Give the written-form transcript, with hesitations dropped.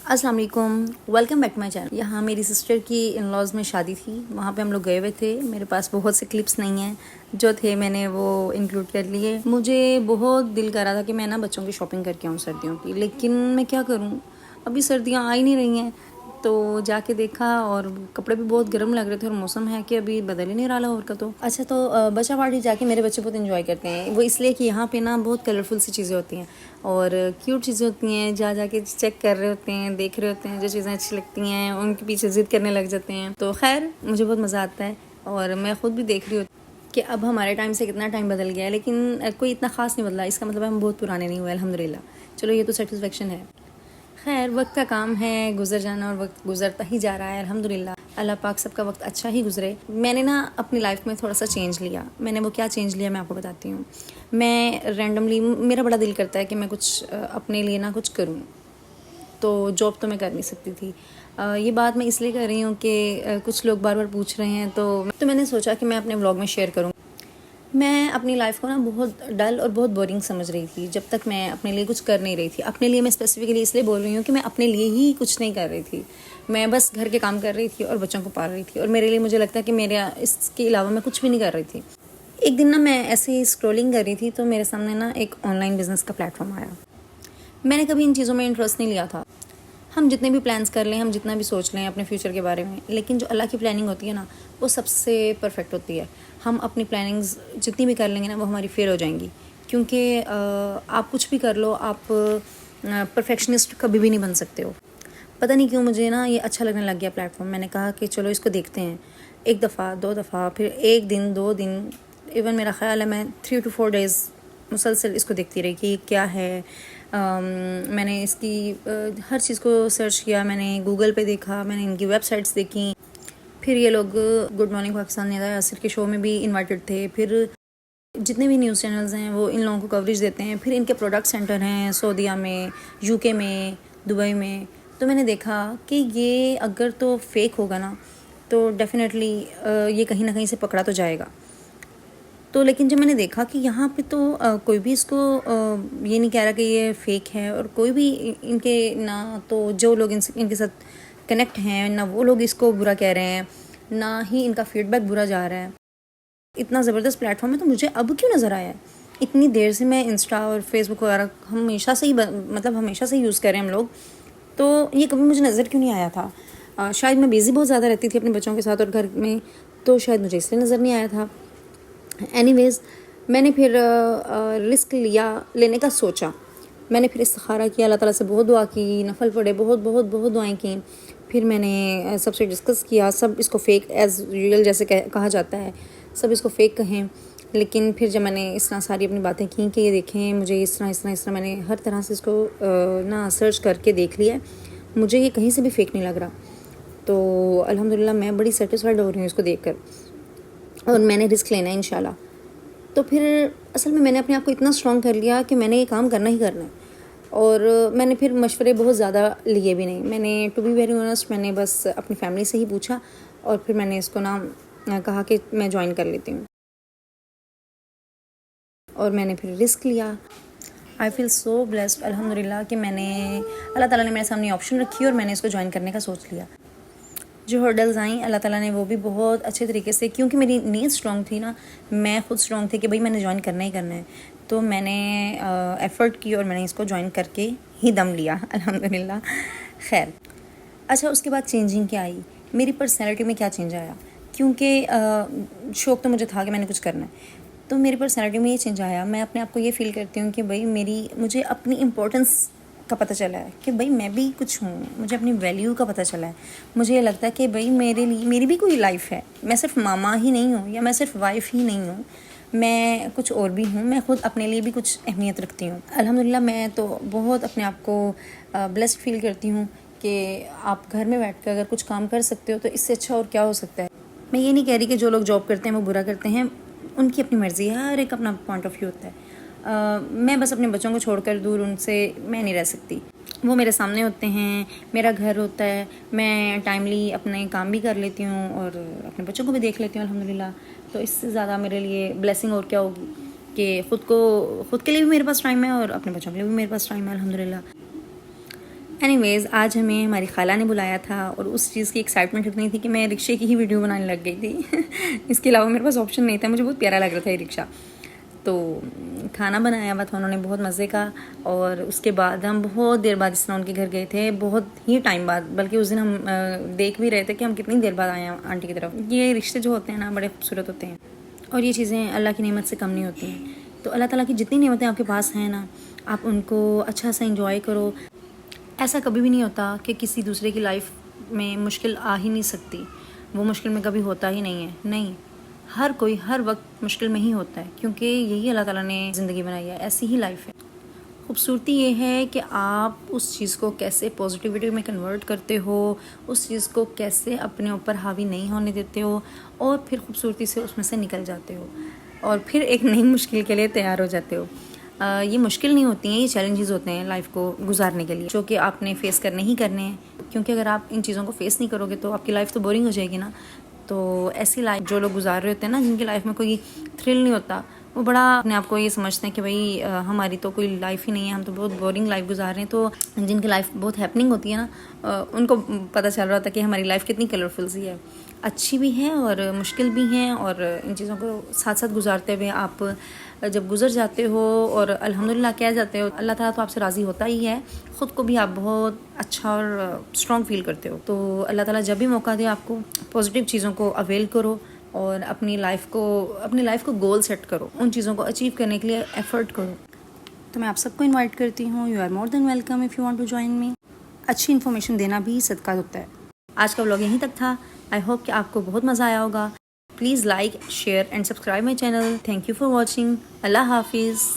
السلام علیکم، welcome back to my channel. یہاں میری سسٹر کی ان لاز میں شادی تھی، وہاں پہ ہم لوگ گئے ہوئے تھے۔ میرے پاس بہت سے کلپس نہیں ہیں، جو تھے میں نے وہ انکلوڈ کر لیے۔ مجھے بہت دل کر رہا تھا کہ میں نا بچوں کی شاپنگ کر کے آؤں سردیوں کی، لیکن میں کیا کروں، ابھی سردیاں آ ہی نہیں رہی ہیں۔ تو جا کے دیکھا اور کپڑے بھی بہت گرم لگ رہے تھے، اور موسم ہے کہ ابھی بدل ہی نہیں رہا لاہور کا۔ تو اچھا، تو بچہ پارٹی جا کے میرے بچے بہت انجوائے کرتے ہیں، وہ اس لیے کہ یہاں پہ نا بہت کلرفل سی چیزیں ہوتی ہیں اور کیوٹ چیزیں ہوتی ہیں، جا کے چیک کر رہے ہوتے ہیں، دیکھ رہے ہوتے ہیں، جو چیزیں اچھی لگتی ہیں ان کے پیچھے ضد کرنے لگ جاتے ہیں۔ تو خیر مجھے بہت مزہ آتا ہے، اور میں خود بھی دیکھ رہی ہوتی کہ اب ہمارے ٹائم سے کتنا ٹائم بدل گیا ہے، لیکن کوئی اتنا خاص نہیں بدلا، اس کا مطلب ہم بہت پرانے نہیں ہوئے الحمدللہ۔ چلو یہ تو سیٹسفیکشن ہے۔ خیر وقت کا کام ہے گزر جانا، اور وقت گزرتا ہی جا رہا ہے الحمدللہ۔ اللہ پاک سب کا وقت اچھا ہی گزرے۔ میں نے نا اپنی لائف میں تھوڑا سا چینج لیا۔ میں نے وہ کیا چینج لیا میں آپ کو بتاتی ہوں۔ میں رینڈملی، میرا بڑا دل کرتا ہے کہ میں کچھ اپنے لیے نا کچھ کروں، تو جاب تو میں کر نہیں سکتی تھی۔ یہ بات میں اس لیے کر رہی ہوں کہ کچھ لوگ بار بار پوچھ رہے ہیں، تو میں نے سوچا کہ میں اپنے ولاگ میں شیئر کروں۔ میں اپنی لائف کو نا بہت ڈل اور بہت بورنگ سمجھ رہی تھی جب تک میں اپنے لیے کچھ کر نہیں رہی تھی۔ اپنے لیے میں اسپیسیفکلی اس لیے بول رہی ہوں کہ میں اپنے لیے ہی کچھ نہیں کر رہی تھی، میں بس گھر کے کام کر رہی تھی اور بچوں کو پال رہی تھی، اور میرے لیے مجھے لگتا ہے کہ میرا اس کے علاوہ میں کچھ بھی نہیں کر رہی تھی۔ ایک دن نا میں ایسے ہی اسکرولنگ کر رہی تھی، تو میرے سامنے نا ایک آن لائن بزنس کا پلیٹ فارم آیا۔ میں نے کبھی ان چیزوں میں انٹرسٹ نہیں لیا تھا۔ ہم جتنے بھی پلانس کر لیں، ہم جتنا بھی سوچ لیں اپنے فیوچر کے بارے میں، لیکن جو اللہ کی پلاننگ ہوتی ہے نا، وہ سب سے پرفیکٹ ہوتی ہے۔ ہم اپنی پلاننگز جتنی بھی کر لیں گے نا، وہ ہماری فیل ہو جائیں گی، کیونکہ آپ کچھ بھی کر لو، آپ پرفیکشنسٹ کبھی بھی نہیں بن سکتے ہو۔ پتہ نہیں کیوں مجھے نا یہ اچھا لگنے لگ گیا پلیٹ فارم۔ میں نے کہا کہ چلو اس کو دیکھتے ہیں، ایک دفعہ، دو دفعہ، پھر ایک دن، دو دن، ایون میرا خیال ہے میں 3 to 4 days مسلسل اس کو دیکھتی رہی کہ کیا ہے۔ میں نے اس کی ہر چیز کو سرچ کیا، میں نے گوگل پہ دیکھا، میں نے ان کی ویب سائٹس دیکھیں۔ پھر یہ لوگ گڈ مارننگ پاکستان ندا یاسر کے شو میں بھی انوائٹڈ تھے۔ پھر جتنے بھی نیوز چینلز ہیں وہ ان لوگوں کو کوریج دیتے ہیں۔ پھر ان کے پروڈکٹ سینٹر ہیں سعودیہ میں، یو کے میں، دبئی میں۔ تو میں نے دیکھا کہ یہ اگر تو فیک ہوگا نا، تو ڈیفینیٹلی یہ کہیں نہ کہیں سے پکڑا تو جائے گا۔ تو لیکن جب میں نے دیکھا کہ یہاں پہ تو کوئی بھی اس کو یہ نہیں کہہ رہا کہ یہ فیک ہے، اور کوئی بھی ان کے نہ تو جو لوگ ان کے ساتھ کنیکٹ ہیں، نہ وہ لوگ اس کو برا کہہ رہے ہیں، نہ ہی ان کا فیڈ بیک برا جا رہا ہے۔ اتنا زبردست پلیٹ فارم ہے، تو مجھے اب کیوں نظر آیا ہے؟ اتنی دیر سے میں انسٹا اور فیس بک وغیرہ ہمیشہ سے ہی یوز کر رہے ہیں ہم لوگ، تو یہ کبھی مجھے نظر کیوں نہیں آیا تھا؟ شاید میں بیزی بہت زیادہ رہتی تھی اپنے بچوں کے ساتھ اور گھر میں، تو شاید مجھے اس لیے نظر نہیں آیا تھا۔ اینی ویز، میں نے پھر رسک لینے کا سوچا۔ میں نے پھر استخارہ کیا، اللہ تعالیٰ سے بہت دعا کی، نفل پڑھے، بہت بہت بہت دعائیں کیں۔ پھر میں نے سب سے ڈسکس کیا، سب اس کو فیک ایز یوزول جیسے کہا جاتا ہے، سب اس کو فیک کہیں۔ لیکن پھر جب میں نے اس طرح ساری اپنی باتیں کیں کہ یہ دیکھیں مجھے اس طرح میں نے ہر طرح سے اس کو نا سرچ کر کے دیکھ لیا، مجھے یہ کہیں سے بھی فیک نہیں لگ رہا۔ تو الحمدللہ میں بڑی سیٹسفائڈ ہو رہی ہوں اس کو دیکھ کر، اور میں نے رسک لینا ہے انشاءاللہ۔ تو پھر اصل میں نے اپنے آپ کو اتنا اسٹرانگ کر لیا کہ میں نے یہ کام کرنا ہی کرنا ہے، اور میں نے پھر مشورے بہت زیادہ لیے بھی نہیں۔ میں نے ٹو بی ویری آنیسٹ، میں نے بس اپنی فیملی سے ہی پوچھا، اور پھر میں نے اس کو کہا کہ میں جوائن کر لیتی ہوں، اور میں نے پھر رسک لیا۔ آئی فیل سو بلیسڈ الحمدللہ کہ میں نے، اللہ تعالیٰ نے میرے سامنے آپشن رکھی اور میں نے اس کو جوائن کرنے کا سوچ لیا۔ جو ہرڈلز آئیں اللہ تعالیٰ نے وہ بھی بہت اچھے طریقے سے، کیونکہ میری نیت اسٹرانگ تھی نا، میں خود اسٹرانگ تھی کہ بھائی میں نے جوائن کرنا ہی کرنا ہے، تو میں نے ایفرٹ کی اور میں نے اس کو جوائن کر کے ہی دم لیا الحمدللہ۔ خیر اچھا، اس کے بعد چینجنگ کیا آئی، میری پرسنالٹی میں کیا چینج آیا، کیونکہ شوق تو مجھے تھا کہ میں نے کچھ کرنا ہے، تو میری پرسنالٹی میں یہ چینج آیا۔ میں اپنے آپ کو یہ فیل کرتی ہوں کہ بھائی مجھے اپنی امپورٹنس کا پتہ چلا ہے کہ بھائی میں بھی کچھ ہوں، مجھے اپنی ویلیو کا پتہ چلا ہے۔ مجھے یہ لگتا ہے کہ بھائی میری بھی کوئی لائف ہے، میں صرف ماما ہی نہیں ہوں، یا میں صرف وائف ہی نہیں ہوں، میں کچھ اور بھی ہوں، میں خود اپنے لیے بھی کچھ اہمیت رکھتی ہوں الحمدللہ۔ میں تو بہت اپنے آپ کو بلیسڈ فیل کرتی ہوں کہ آپ گھر میں بیٹھ کر اگر کچھ کام کر سکتے ہو تو اس سے اچھا اور کیا ہو سکتا ہے۔ میں یہ نہیں کہہ رہی کہ جو لوگ جاب کرتے ہیں وہ برا کرتے ہیں، ان کی اپنی مرضی ہے، ہر ایک اپنا پوائنٹ آف ویو ہوتا ہے۔ میں بس اپنے بچوں کو چھوڑ کر دور ان سے میں نہیں رہ سکتی، وہ میرے سامنے ہوتے ہیں، میرا گھر ہوتا ہے، میں ٹائملی اپنے کام بھی کر لیتی ہوں اور اپنے بچوں کو بھی دیکھ لیتی ہوں الحمدللہ۔ تو اس سے زیادہ میرے لیے بلیسنگ اور کیا ہوگی کہ خود کے لیے بھی میرے پاس ٹائم ہے اور اپنے بچوں کے لیے بھی میرے پاس ٹائم ہے الحمدللہ۔ اینی ویز آج ہمیں ہماری خالہ نے بلایا تھا اور اس چیز کی ایکسائٹمنٹ اتنی تھی کہ میں رکشے کی ہی ویڈیو بنانے لگ گئی تھی. اس کے علاوہ میرے پاس آپشن نہیں تھا. مجھے بہت پیارا لگ رہا تھا یہ رکشا. تو کھانا بنایا ہوا تھا انہوں نے بہت مزے کا, اور اس کے بعد ہم بہت دیر بعد اس طرح ان کے گھر گئے تھے, بہت ہی ٹائم بعد. بلکہ اس دن ہم دیکھ بھی رہے تھے کہ ہم کتنی دیر بعد آئے ہیں آنٹی کی طرف. یہ رشتے جو ہوتے ہیں نا بڑے خوبصورت ہوتے ہیں, اور یہ چیزیں اللہ کی نعمت سے کم نہیں ہوتی ہیں. تو اللہ تعالیٰ کی جتنی نعمتیں آپ کے پاس ہیں نا, آپ ان کو اچھا سا انجوائے کرو. ایسا کبھی بھی نہیں ہوتا کہ کسی دوسرے کی لائف میں مشکل آ ہی نہیں سکتی, وہ مشکل میں کبھی ہوتا ہی نہیں ہے. نہیں, ہر کوئی ہر وقت مشکل میں ہی ہوتا ہے, کیونکہ یہی اللہ تعالیٰ نے زندگی بنائی ہے, ایسی ہی لائف ہے. خوبصورتی یہ ہے کہ آپ اس چیز کو کیسے پازیٹیوٹی میں کنورٹ کرتے ہو, اس چیز کو کیسے اپنے اوپر حاوی نہیں ہونے دیتے ہو, اور پھر خوبصورتی سے اس میں سے نکل جاتے ہو, اور پھر ایک نئی مشکل کے لیے تیار ہو جاتے ہو. یہ مشکل نہیں ہوتی ہیں, یہ چیلنجز ہوتے ہیں لائف کو گزارنے کے لیے, جو کہ آپ نے فیس کرنے ہی کرنے ہیں. کیونکہ اگر آپ ان چیزوں کو فیس نہیں کرو گے تو آپ کی لائف تو بورنگ ہو جائے گی نا. تو ایسی لائف جو لوگ گزار رہے ہوتے ہیں نا, جن کی لائف میں کوئی تھرل نہیں ہوتا, وہ بڑا اپنے آپ کو یہ سمجھتے ہیں کہ بھائی ہماری تو کوئی لائف ہی نہیں ہے, ہم تو بہت بورنگ لائف گزار رہے ہیں. تو جن کی لائف بہت ہیپننگ ہوتی ہے نا, ان کو پتہ چل رہا ہوتا ہے کہ ہماری لائف کتنی کلرفل سی ہے, اچھی بھی ہے اور مشکل بھی ہیں. اور ان چیزوں کو ساتھ ساتھ گزارتے ہوئے آپ جب گزر جاتے ہو اور الحمدللہ کہہ جاتے ہو, اللہ تعالیٰ تو آپ سے راضی ہوتا ہی ہے, خود کو بھی آپ بہت اچھا اور اسٹرانگ فیل کرتے ہو. تو اللہ تعالیٰ جب بھی موقع دے آپ کو, پازیٹیو چیزوں کو اویل کرو, اور اپنی لائف کو گول سیٹ کرو, ان چیزوں کو اچیو کرنے کے لیے ایفرٹ کرو. تو میں آپ سب کو انوائٹ کرتی ہوں, you are more than welcome if you want to join me. اچھی انفارمیشن دینا بھی صدقہ ہوتا ہے. آج کا ولاگ یہیں تک تھا. آئی ہوپ کہ آپ کو بہت مزہ آیا ہوگا. Please like, share and subscribe my channel. Thank you for watching. اللہ حافظ.